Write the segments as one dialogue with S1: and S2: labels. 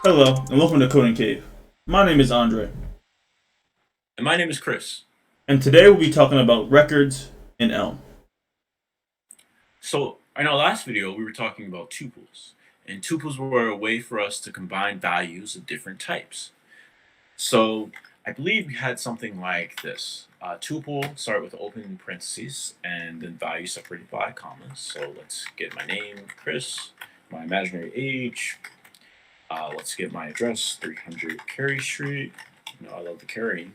S1: Hello, and welcome to Coding Cave. My name is Andre,
S2: And my name is Chris.
S1: and today we'll be talking about records in Elm.
S2: So, in our last video, we were talking about tuples. And tuples were a way for us to combine values of different types. So, I believe we had something like this. Tuple start with open parentheses and then value separated by commas. So, let's get my name, Chris, my imaginary age. Let's get my address, 300 Carey Street. You know, I love the carrying.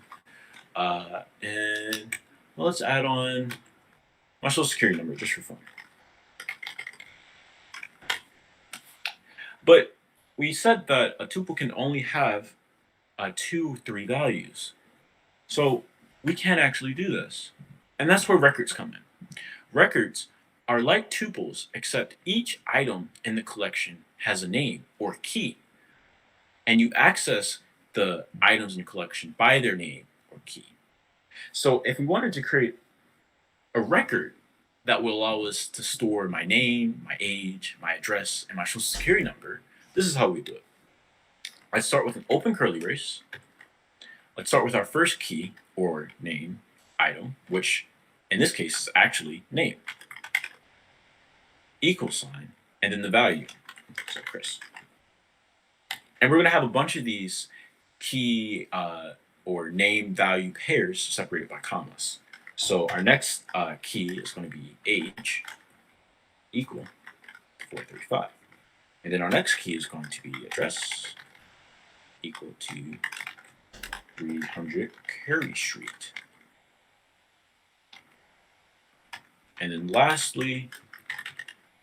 S2: And well, let's add on my social security number just for fun. But we said that a tuple can only have three values. So we can't actually do this. And that's where records come in. Records are like tuples, except each item in the collection has a name or key. And you access the items in the collection by their name or key. So if we wanted to create a record that will allow us to store my name, my age, my address, and my social security number, this is how we do it. Let's start with an open curly brace. Let's start with our first key or name item, which in this case is actually name, equal sign, and then the value, so Chris. And we're going to have a bunch of these key or name value pairs separated by commas. So our next key is going to be age equal 435. And then our next key is going to be address equal to 300 Carey Street. And then lastly,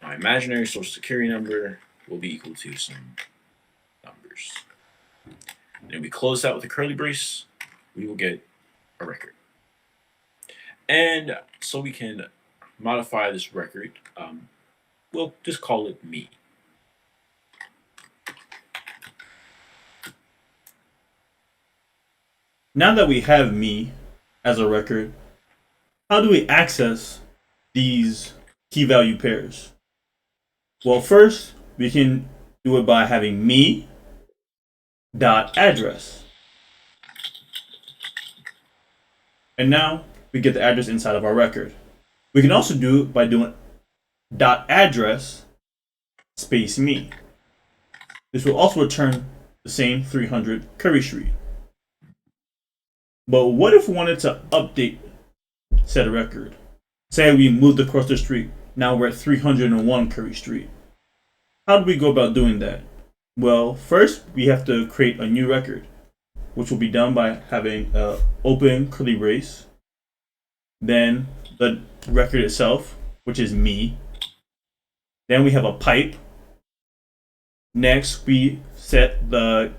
S2: my imaginary social security number will be equal to some numbers. And if we close out with a curly brace, we will get a record. And so we can modify this record. We'll just call it me.
S1: Now that we have me as a record, how do we access these key value pairs? Well, first, we can do it by having me dot address. And now we get the address inside of our record. We can also do it by doing dot address space me. This will also return the same 300 Curry Street. But what if we wanted to update said record? Say we moved across the street. Now we're at 301 Curry Street. How do we go about doing that? Well, first we have to create a new record, which will be done by having an open curly brace, then the record itself, which is me. Then we have a pipe. Next, we set the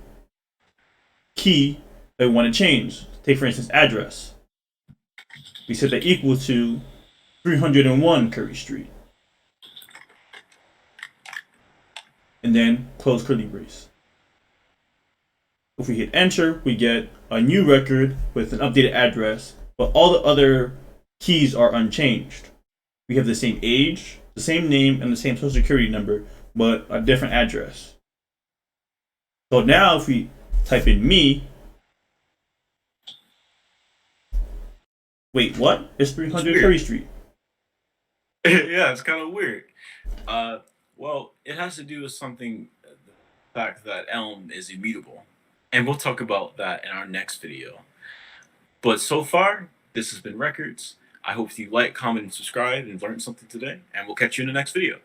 S1: key that we want to change. Take, for instance, address. We set that equal to 301 Curry Street. And then close curly brace. If we hit enter, we get a new record with an updated address, but all the other keys are unchanged. We have the same age, the same name, and the same social security number, but a different address. So now if we type in me, wait, what? It's 300 Curry Street.
S2: Yeah, it's kind of weird. Well, it has to do with something, the fact that Elm is immutable. And we'll talk about that in our next video. But so far, this has been Records. I hope you like, comment, and subscribe and learned something today. And we'll catch you in the next video.